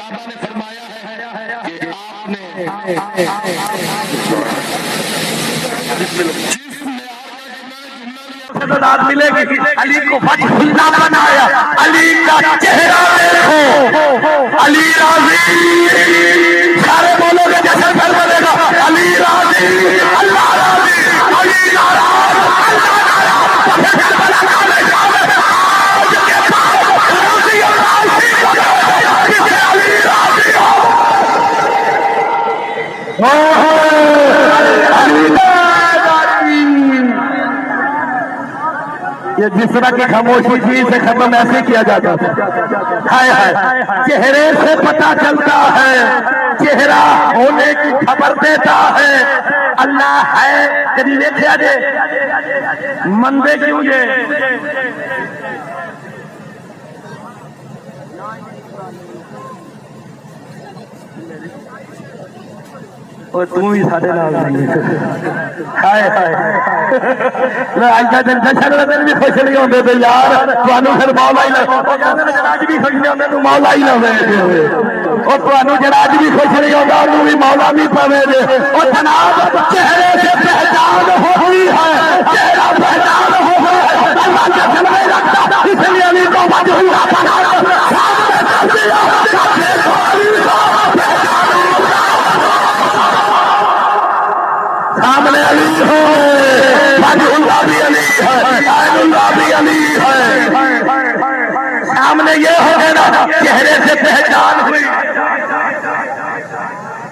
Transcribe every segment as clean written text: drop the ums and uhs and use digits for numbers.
सहाबा ने फरमाया है कि आपने रात मिलेगी। अली को फतहुल्लाह बनाया, अली का चेहरा देखो, अली राजी। सारे बोलोगे जैसे घर बनेगा, अली राजी, अल्लाह राजी, अली नाराज, अल्लाह ये जिस तरह की खामोशी थी इसे खत्म ऐसे किया जाता था। हाय हाय, चेहरे से पता चलता है, चेहरा होने की खबर देता है। अल्लाह है कभी देखा जे मंदे क्यों जे और तू भी साढ़े नाल नहीं। हाय हाय, आज का दिन जश्न का दिन भी खुश नहीं होते थे यार, तुहानू फिर मौला ही अज भी खुश नहीं होते, मौला ही लवे और तुहानू जरा अज भी खुश नहीं होता और भी मौला भी पवे दे। और जनाब चेहरे से पहचान होती है, चेहरा पहचान होता है, अल्लाह के सिवाय रखता, इसलिए अली को मजहूरा बनाया। सामने अली है, मजहूरा भी अली है, आयनुल्लाह भी अली है। सामने ये हो गया ना, चेहरे से पहचान हुई।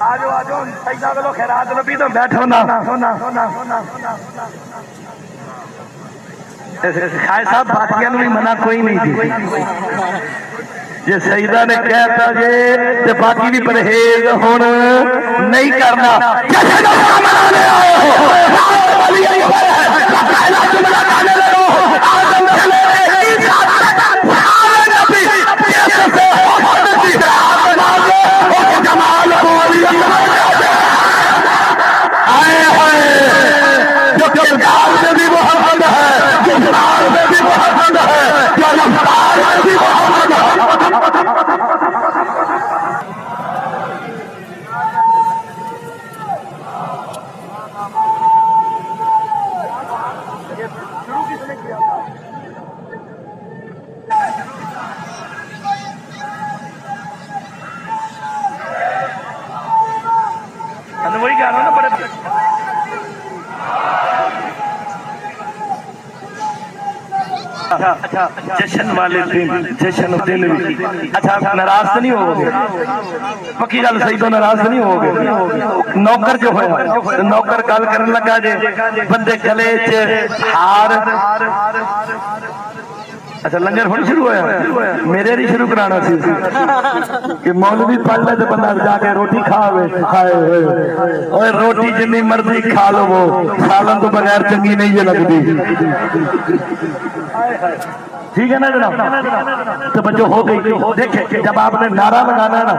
आजो आजो सजदा करो, खैरात लो, भी तो बैठो ना। खाए साहब बातियां भी मना कोई नहीं थी। जे सईदा ने कहता जे ते बाकी भी परहेज हुण नहीं करना। जो किरदार में भी मोहम्मद है, किरदार में भी मोहम्मद है, जो रफ्तार में भी मोहम्मद है। वही कह रहा हूँ ना, बड़े अच्छा जश्न वाले दिन, जश्न दिन भी अच्छा नाराज तो नहीं होगे, पक्की गल सही तो नाराज नहीं होगे। नौकर जो है, नौकर गल करने लगा जे बंदे गले च हार। अच्छा लंगर हुण शुरू होया, मेरे नहीं शुरू कराना सी कि मौलवी पढ़ ले तो बंदा जाके रोटी खावे। और रोटी जितनी मर्जी खा लो, वो सालन तो बगैर चंगी नहीं जे लगती। ठीक है ना जनाब, तो बच्चों हो गई। देखे जब आपने नारा लगाना ना,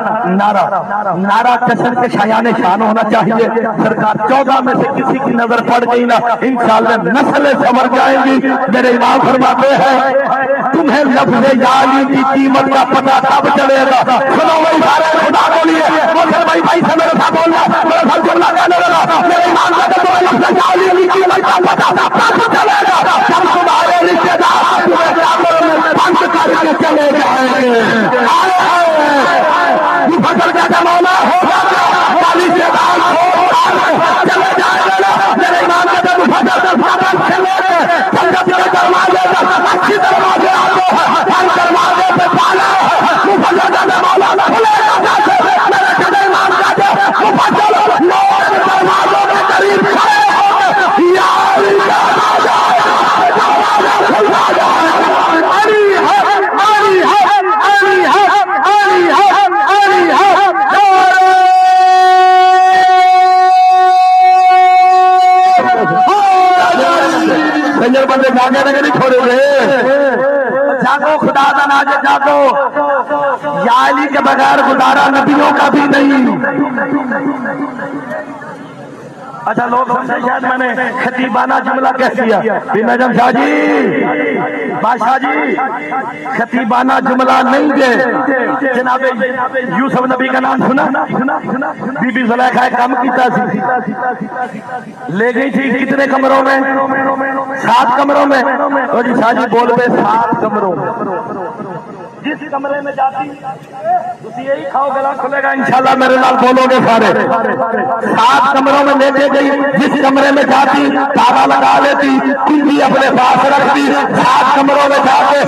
नारा जश्न के शायाने शान होना चाहिए। सरकार 14 में से किसी की नजर पड़ गई ना, इंशाअल्लाह नस्लें समझ जाएंगी। मेरे इमाम फरमाते हैं तुम्हें लफ्ज़े याली की कीमत का पता तब चलेगा। सुनो भाई सारे खुदा बोलिए, भाई से मेरे साथ बोलना, मेरे साथ जुमला कहने लगा। मेरे इमाम का तुम्हें लफ्ज़े याली की कीमत का पता तब चलेगा जब तुम्हारे रिश्तेदार बंद करके चले जाएंगे। फसल का जमाना होगा, रिश्तेदार चले जाएंगे। मेरे इमाम का जब फसल चलेंगे, संगत के दरवाजे अच्छी दरवाजे आते हैं, दरवाजे पे पाला फसल का जमाना खुलेगा। मेरे कदे इमाम का फसल दरवाजों के करीब खड़े हो यार, बंदे जागे लगे नहीं छोड़े हुए। जागो खुदा का नाज, जागो। या अली के बगैर गुजारा नबियों का भी नहीं। अच्छा लोग समझे शायद मैंने खतीबाना जुमला कह दिया। बिन नजम शाह जी, बादशाह जी, खतीबाना जुमला नहीं दे। जनाब यूसुफ नबी का नाम सुना? बीबी जुलेखा कम कीता सी, ले गई थी कितने कमरों में? 7 कमरों में। तो जी शाह जी बोल पे 7 कमरों में। जिस कमरे में जाती तुम यही खाओ, गला खुलेगा इंशाल्लाह। मेरे नाल बोलोगे सारे। 7 कमरों में लेके गई, जिस कमरे में जाती ताला लगा लेती, कुंजी अपने पास रखती। 7 कमरों में जाके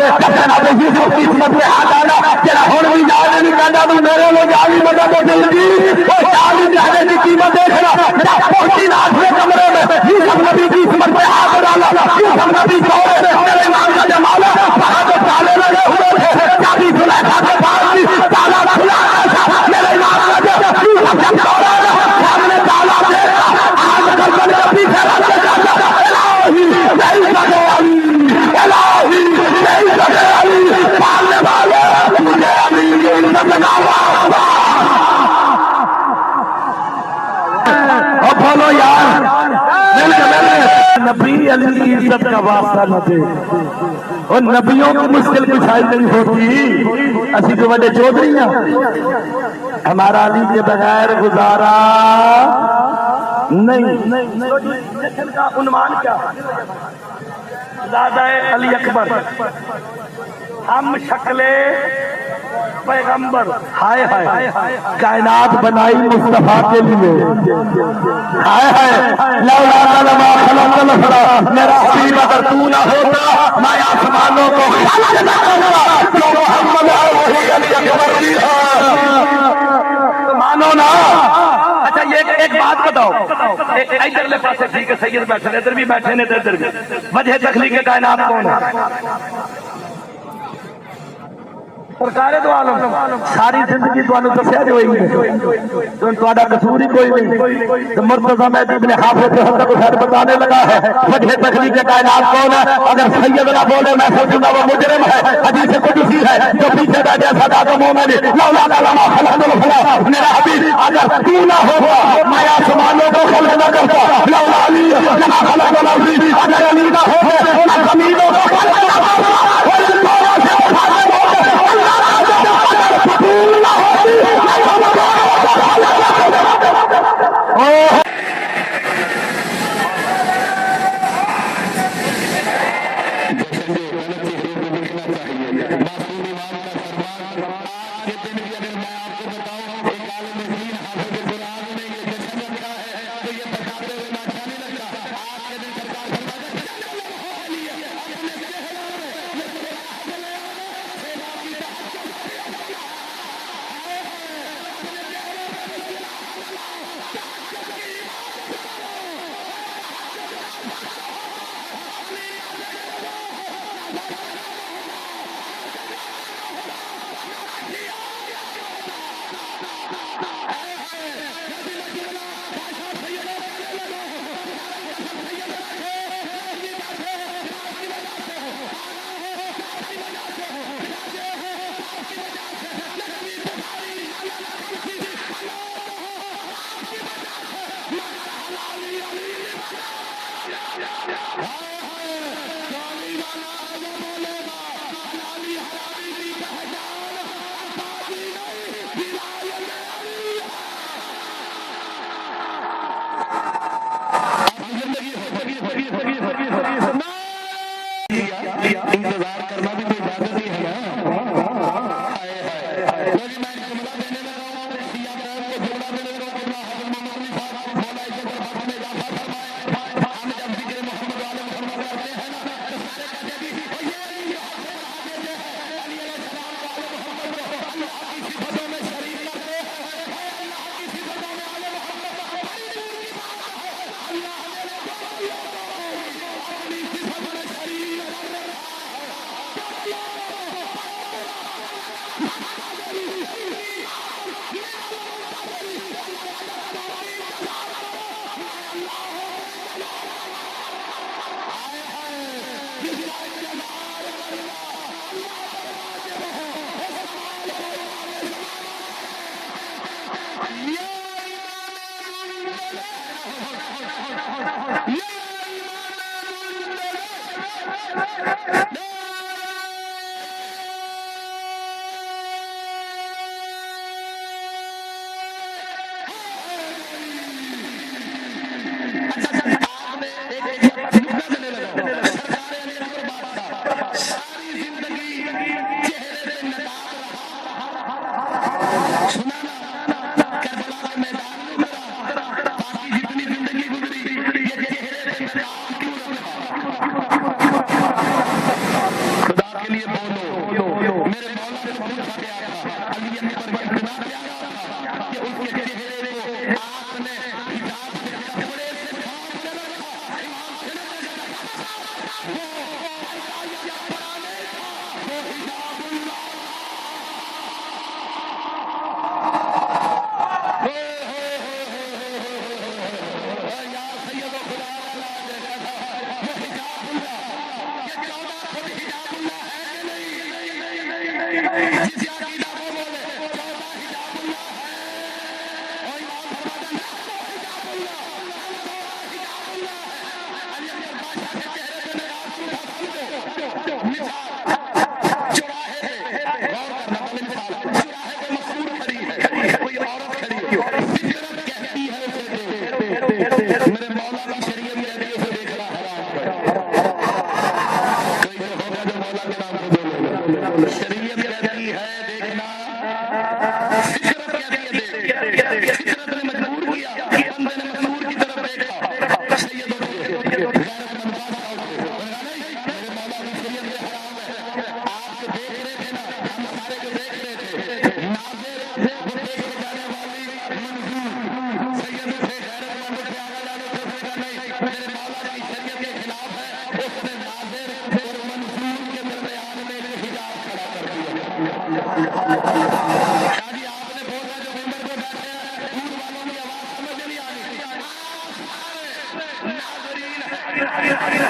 किस्मत में हाथ आना तेरा हुण भी जाने नहीं कहना तू मेरे में जाली मदद देगी। जाली जाने की कीमत देखना। पहुंची ना 8वें कमरे में, यूसुफ नबी की किस्मत में हाथ डाला। यूसुफ नबी मेरे नाम का जमाला वहां तो ताले लगे हुए थे। चाबी जुलेखा के पास भी ताला खुला था। मेरे नाम का यूसुफ जब दौड़ा सामने ताला देखा, आग गर्दन के पीछे रख के जाता। इलाही नहीं सके अली, इलाही नहीं सके अली, पालने वाले मुझे अली की इज्जत लगावा। अब बोलो यार, नबी अली की इज्जत का वास्ता न दे। और नबियों की मुश्किल कुछाई नहीं होती। असि जो बड़े चौधरी हैं, हमारा अली के बगैर गुजारा नहीं। का उन्मान क्या? ज़ादा अली अकबर, हम शक्ले पैगंबर। हाय हाय, कायनात बनाई मुस्तफा के लिए। हाय हाय, लौला लमा खलकल फरा, मेरा हबीब अगर तू ना होता मैं आसमानों को खलक ना करता। जो मोहम्मद है वही अली अकबर भी है। तो मानो ना। अच्छा ये एक बात बताओ, इधर ले पासे ठीक है, सैयद बैठे, इधर भी बैठे ने, इधर भी। वजह तखलीक कायनात कौन है? सरकार दो आलम। सारी जिंदगी तुहानू दस्या जो तुहाडा कसूर ही कोई नहीं। तो मुर्तजा मेहदी इब्ने हाफिज को खैर बताने लगा है वजह तखलीक कायनात कौन है। अगर सैयद ना बोले मैं समझूंगा वो मुजरिम है, हदीस कुदसी है। जो पीछे बैठे सदा तो मोमिन लौला लमा खलकल फला, मेरा हबीब अगर तू ना होगा मैं आसमानों को खलक ना करता। लौला अली लमा खलकल अली, अगर अली ना होगा मैं जमीनों को खलक ना करता। इंतजार करना भी कोई इजाजत नहीं है ना।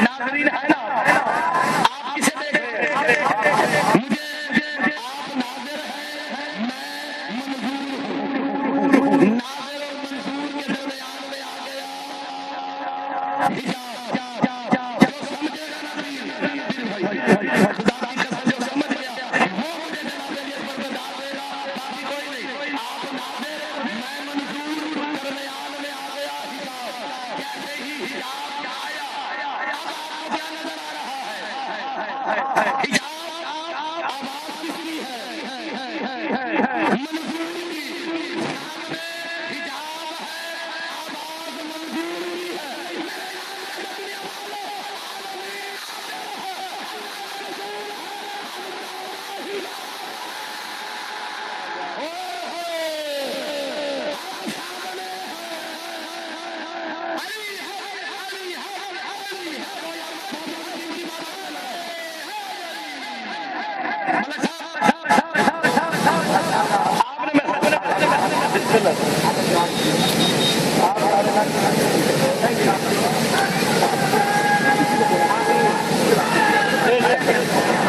नाज़रीन है ना, आप किसे देख रहे हैं? मुझे आप नाज़िर हैं, मैं मंजूर हूँ। नाज़िर और मंजूर के दरमियान में आ गया हिजाब। जो समझेगा नाज़रीन, खुदा की कसम जो समझ गया वो मुझे जनाबे के पर डाल देगा, बाकी कोई नहीं। आप नाज़िर, मैं मंजूर, दरमियान में आ गया हिजाब। कैसे ही हिजाब आया, क्या नजर आ रहा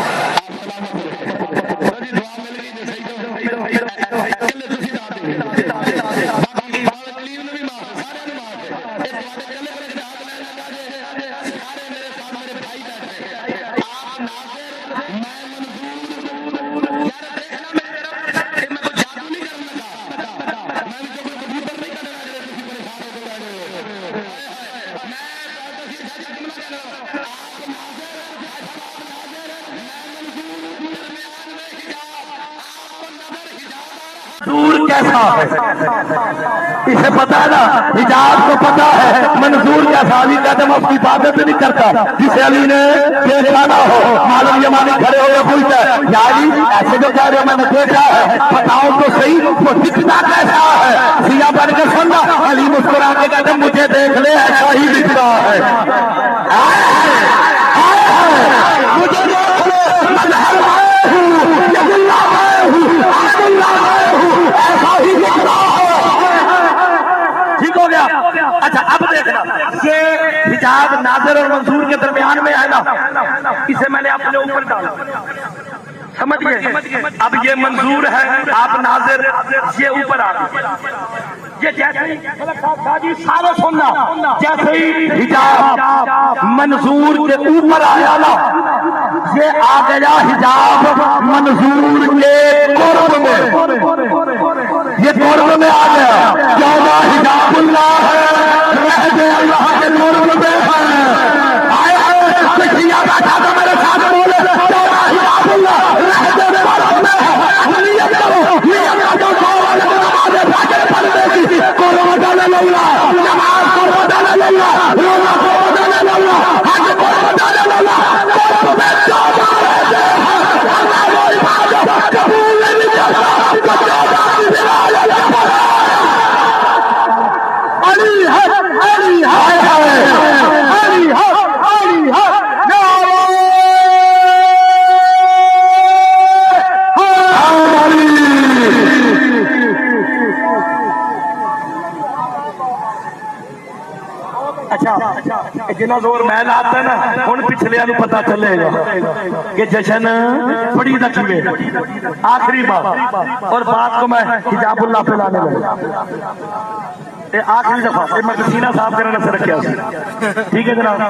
है? हिजाब आवाज किसकी है? मंजूर की। सामने हिजाब है, आवाज मंजूर की है। मंजूर कैसा है इसे पता है ना, हिजाब को पता है मंजूर कैसा। अली कहते मैं उसकी इबादत नहीं करता जिसे अली ने देखा ना हो। मालूम ये मालिक खड़े हो गए पूछते यारी ऐसे जो कह रहे हो मैंने देखा है, बताओ तो सही वो दिखता कैसा है। सिया बन के सुनना, अली मुस्कुरा के कहते मुझे देख ले ऐसा ही दिख रहा है। मुझे देख ले, ऐसा ही दिख रहा है। ठीक हो गया। अच्छा अब देखना, ये हिजाब नाज़िर और मंजूर के दरमियान में है ना, इसे मैंने अपने ऊपर डाला, समझ गए? अब ये मंजूर है, आप नाज़िर, ये ऊपर आ गए। ये जैसे ही सारे सुनना, जैसे ही हिजाब मंजूर के ऊपर आया ना, ये आ गया हिजाब मंजूर के कुर्ब में। ये कुर्ब में आ गया, चौदह हिजाबुल्लाह है, रह गए अल्लाह के कुर्ब में है। आया बैठा तो मेरे साथ बोले, चौदह हिजाबुल्लाह रह गए कुर्ब में है। नियत करो, नियत करो, नमाज़ फजर पढ़ने की, कुर्ब डाले लल्लाह, नमाज कुर्ब डाले लल्लाह, रोज़ा कुर्ब डाले लल्लाह, हज कुर्ब डाले लल्लाह। कुर्ब में चौदह रहते हैं, अल्लाह वो इबादत कबूल नहीं करता। अली है, अली है, अली है, अली है। अच्छा जिन्ना जोर मैं लाता है ना, हूं पिछलिया पता चलेगा कि जशन बड़ी रखी आखिरी बात। और बात को मैं हिजाबुल्लाह पे लाने लगा, आखिरी दफा मैं सीना साफ करने से रखा। ठीक है जनाब,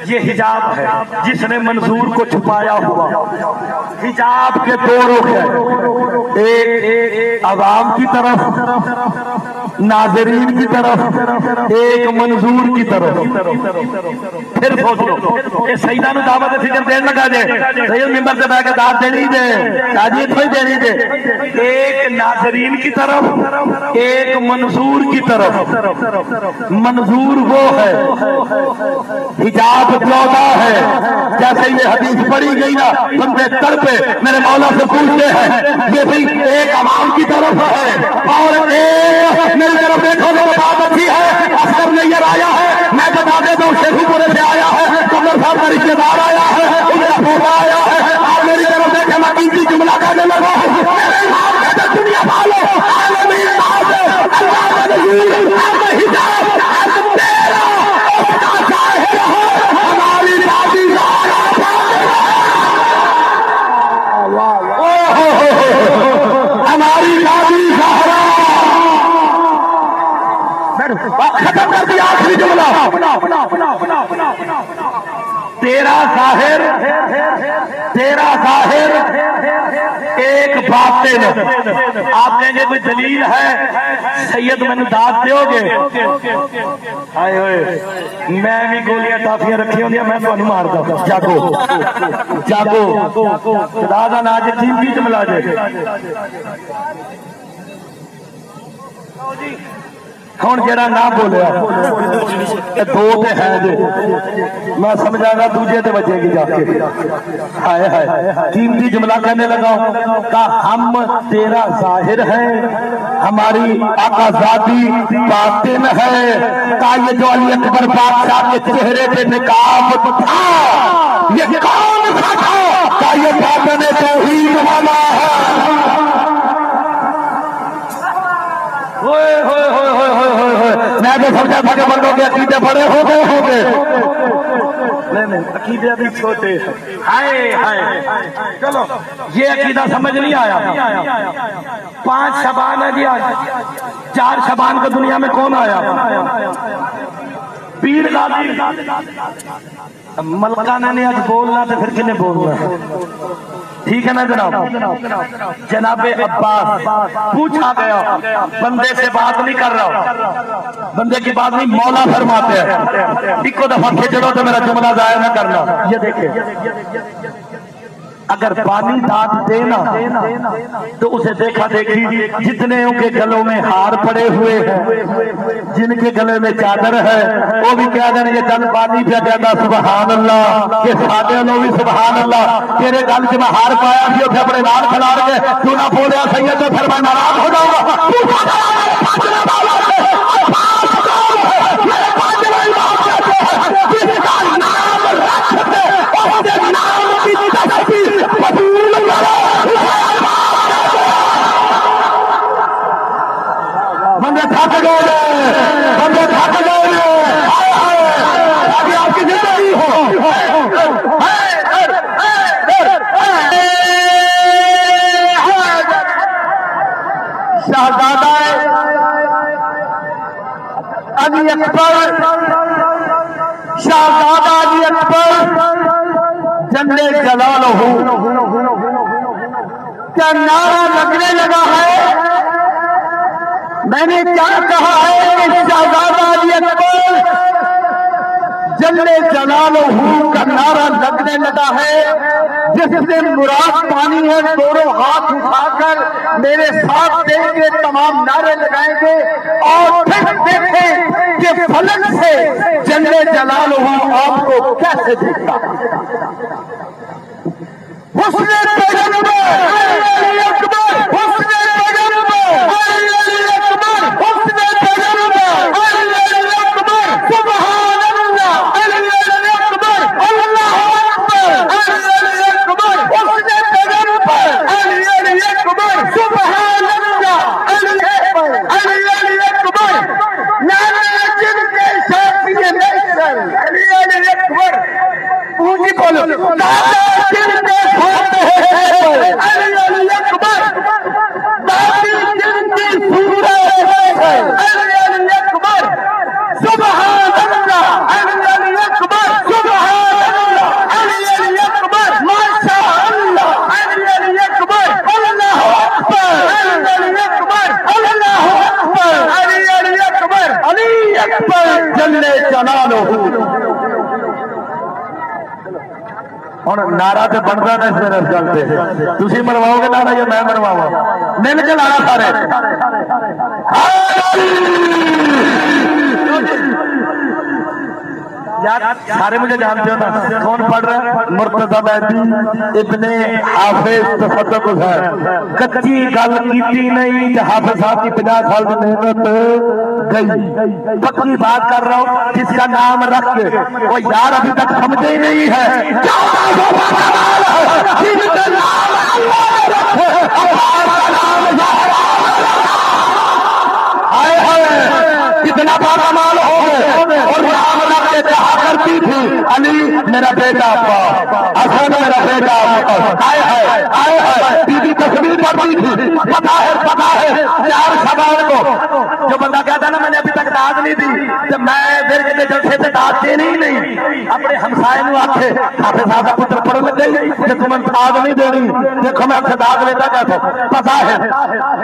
ये हिजाब है जिसने मंजूर को छुपाया हुआ। हिजाब के दो रुख है, एक आवाम की तरफ, नाजरीन की तरफ, एक मंजूर की तरफ। फिर सोच लो, ये सईदा नु दावत फिक्र देन लगा दे, सही मिंबर से बैठ के दावत देनी दे, ताजी थोड़ी देनी दे। एक नाजरीन की तरफ, एक मंजूर की तरफ। मंजूर वो है, हिजाब 14 है। जैसे ये हदीस पढ़ी गई ना, बंदे तड़पे मेरे मौला से पूछते हैं, ये भी एक अवाम की तरफ है और एक मेरी तरफ देखो तो बात अच्छी है। असगर नैयर आया है, मैं बता देता हूँ शेखुपुरे से आया है, कमर साहब का रिश्तेदार आया है, उनका पोता आया है। और मेरी तरफ देखे मैं कीमती जुमला करने लगा, दुनिया वालों हमारी दादी हमारी दादी खत्म कर दिया आखिरी जुमला। तेरा जाहिर एक बातिन। आप कहेंगे कोई दलील है, सैयद मैंने दाद दोगे? आए होए मैं भी गोलियां टाफियां रखी होंगी, मैं तो मारता। जागो जागो दादा ना जे टीम की जुमला जे ਹੁਣ ਜਿਹੜਾ ਨਾ ਬੋਲਿਆ ਇਹ ਦੋ ਤੇ ਹੈ ਜੇ मैं समझागा दूजे ते बचेगी जाके। हाय हाय कीमती जुमला कहने लगा का हम तेरा जाहिर है, हमारी आकाजादी बातिन है। का ये जो अली अकबर बादशाह के चेहरे पे निकाब था, ये कौन सा था? का ये बातन तौहीद वाला है। मैं तो समझा था कि बंदों के अकीदे बड़े हो गए। नहीं अकीदे अभी छोटे। हाय हाय चलो ये अकीदा समझ नहीं आया। 5 शबान है जी आज, 4 शबान को दुनिया में कौन आया? पीर गाजी मलकाना ने आज बोलना तो फिर किन्हें बोलना? ठीक है ना जनाब? जनाबे अब्बास पूछा गया, बंदे से बात नहीं कर रहा, बंदे की बात नहीं मौला फरमाते हैं। इको दफा खिचड़ो तो मेरा जुमला जाया ना करना। ये देखे अगर पानी दाद देना तो उसे देखा देखी जितने उनके गलों में हार पड़े हुए हैं, जिनके गले में चादर है, वो भी कह देंगे चल पानी पे कहता सुबहान अल्लाह के सादे लो भी सुबहान अल्लाह। तेरे गल से मैं हार पाया थी उसे अपने नाल खिला के तू ना बोलिया सैयद तो फिर मैं नाराज हो जाऊंगा। बंदे थक गए, बंदे थक गए। आपकी जिंदगी हो शहजादा अली अकबर, शहजादा अली अकबर जन्ने जलाल हो क्या नारा लगने लगा है? मैंने क्या कहा है कि शहजादा अली अकबर जल्ले जलालहू का नारा लगने लगा है। जिससे मुराद पानी है दोनों हाथ उठाकर मेरे साथ देंगे, तमाम नारे लगाएंगे और फिर देखें कि फलक से जल्ले जलालहू आपको कैसे दिखता। हुस्ने पैगंबर अली अकबर, हुस्ने पैगंबर अली अकबर, हुस्ने पैगंबर अली अकबर, सुभान अल्लाह अली अकबर, अल्लाहू अकबर अली अकबर, हुस्ने पैगंबर अली अकबर, सुभान अल्लाह अली अकबर, नारे जिनके साथ ये नैसर अली अकबर ऊंची बोलो ਹੁਣ ਨਾਰਾ ਤੇ ਬਣਦਾ ਨਾ ਇਸ ਗੱਲ ਤੇ ਤੁਸੀਂ ਮਰਵਾਓਗੇ ਨਾਰਾ ਜਾਂ ਮੈਂ ਮਰਵਾਵਾਂ ਮਿਲ ਕੇ ਲਾਣਾ ਸਾਰੇ यार सारे मुझे जानते हो ना कौन पढ़ रहा है मुर्तजा बैदी इब्ने हाफिज तसद्दुक हुसैन कच्ची गल कीती नहीं ते हाफिज साहब की 50 साल की मेहनत गई पक्की बात कर रहा हूं जिसका नाम रख के वो यार अभी तक समझे ही नहीं है कितना बड़ा माल हो गए और नाम रख के कहा करती थी अली मेरा बेटा हसन मेरा बेटा आए है दीदी तस्वीर पढ़ती थी पता है 4 शबान को जो बंदा कहता है ना मैंने अभी तक दाद नहीं दी तो मैं फिर के जलसे से दाद देनी ही नहीं अपने हमसाए नु आखे हाफिज साहब का पुत्र पढ़ लग गई कि तुम दाद नहीं देनी देखो मैं आपसे दाद लेता कैसे पता है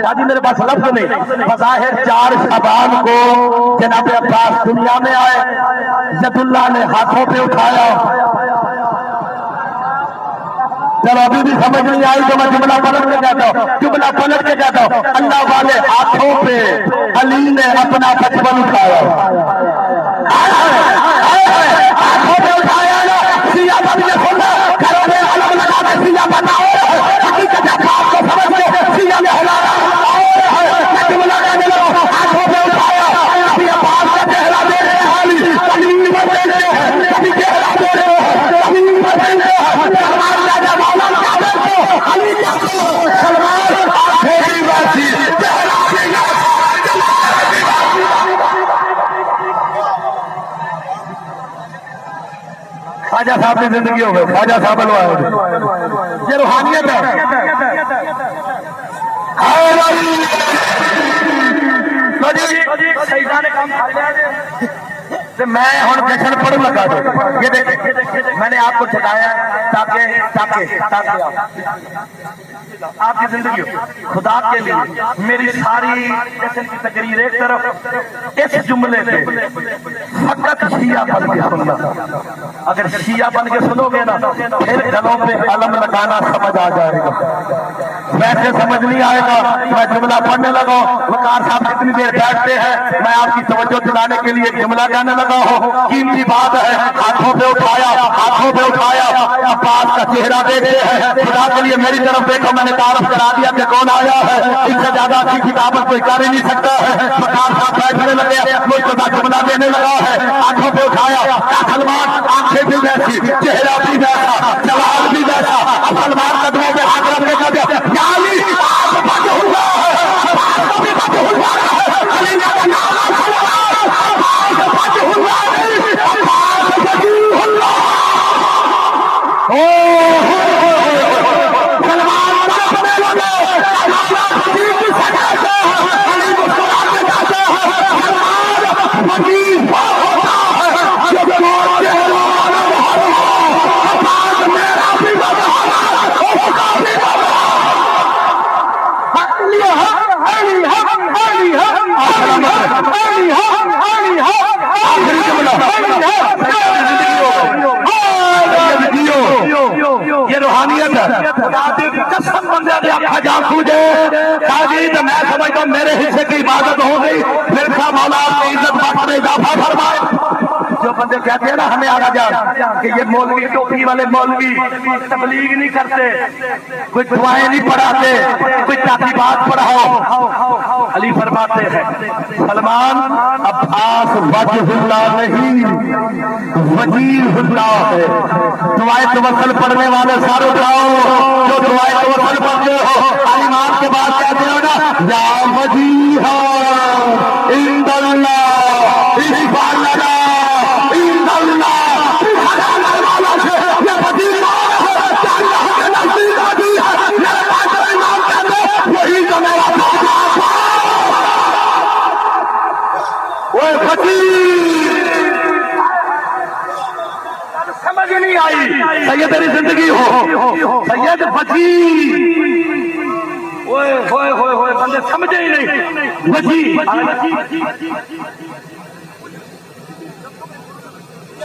दादी मेरे पास लफ्ज नहीं पता है 4 शबान को जनाब अब्बास दुनिया में आए जदुल्ला ने हाथों पे उठाया जब अभी भी समझ नहीं आई तो मैं जुमला पलट के कहता हूँ जुमला पलट के कहता हूँ अल्लाह वाले हाथों पे अली ने अपना बचपन उठाया हाथों पे उठाया ना सिया बन के सुना घरों में अलग लगा के सिया बनाओ हकीकत आपको समझ में सिया में हमारा जुमला कहने लगा हाथों पे उठाया अभी अब्बास का चेहरा दे रहे हैं अली मत दे रहे हैं कभी चेहरा दे रहे हैं कभी मत दे रहे हैं सलमान राजा मौला अली सलमान मेरी बाती ख्वाजा साहब की जिंदगी हो गई ख्वाजा साहब बनवाए ये रूहानियत है ने काम मैं हूं जश्न पढ़ लगा ये देख मैंने आपको सिखाया ताकि ताकि ताकि आपकी जिंदगी खुदा के लिए मेरी सारी जश्न की तकरीर एक तरफ इस जुमले पे फकत शिया बन के सुनना अगर शिया बन के सुनोगे ना फिर गलों पे अलम लगाना समझ आ जाएगा वैसे समझ नहीं आएगा मैं जुमला पढ़ने लगा वकार साहब कितनी देर बैठते हैं मैं आपकी तवज्जो दिलाने के लिए जुमला कहने लगा हूँ कीमती बात है हाथों पे उठाया अब्बास का चेहरा देखते हैं खुदा के लिए मेरी तरफ देखो मैंने तारफ करा दिया कि कौन आया है इससे ज्यादा अच्छी किताबत कोई कर ही नहीं सकता है वकार साहब बैठने लगे मुझको जुमला देने लगा है हाथों पे उठाया सलमान आंखें भी वैसी चेहरा भी वैसा जवाब भी वैसा सलमान कदमों पे हाथ रखने का ये रूहानियत है कसम बंदे ने आखा जासू जे काजी तो मैं समझता हूँ मेरे हिस्से की इबादत हो गई फिर का मौला अपनी इज्जत बात में इजाफा फरमाए जो बंदे कहते हैं ना हमें आगा जा कि ये मौलवी टोपी वाले मौलवी तबलीग नहीं करते कोई दुआएं नहीं पढ़ाते कोई ताकीबात पढ़ाओ अली फरमाते हैं सलमान अब्बास वजहुल्लाह नहीं वजीहुल्लाह है दुआएं तवक्कुल पढ़ने वाले सारे उठाओ जो दुआएं तवक्कुल पढ़ते हो इमाम के बाद कहते हो ना या वजीहा इंदल्लाह इस्फालना इंदल्लाह वही तो मेरा समझ नहीं आई सैयद तेरी जिंदगी हो सैयद बची ओए होए होए होए बंदे समझे ही नहीं बची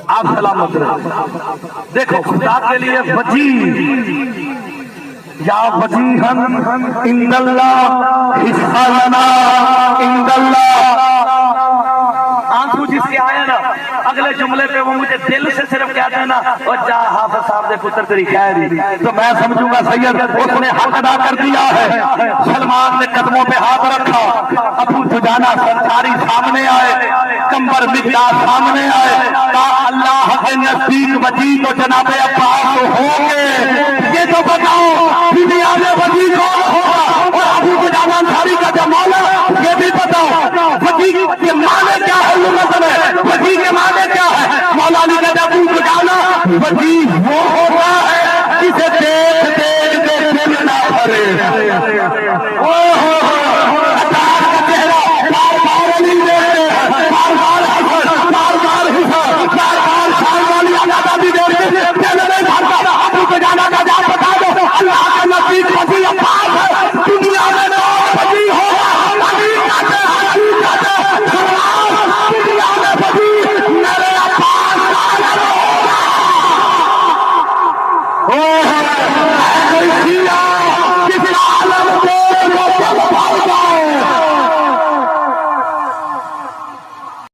आप सलामत रहो। देखो खुदा के लिए वजीह या वजीहन इंदल्लाह हिस्सा लना इंदल्लाह। आंसू जिसके आए ना अगले जुमले पे वो मुझे दिल से सिर्फ कहते हैं ना और जा हाफिज साहब ने पुत्र तेरी खैर, तो मैं समझूंगा सैयद उसने हक अदा कर दिया है। सलमान ने कदमों पे हाथ रखा, अबू दुजाना सरकारी सामने आए, कंबर मिकदार सामने आए, कहा अल्लाह के नजदीक वजी तो जनाबे अब्बास तो होंगे, ये तो बताओ दुनिया में वजी कौन होगा, और अबू दुजाना अंसारी का जो मौला ये भी बताओ वजी के माने क्या है, वजी के माने क्या है। मौलानी का अबू दुजाना वजी वो होता है जिसे देख देख के दिल ना भरे। दुनिया में वजी होगा मेरे किसी आलम को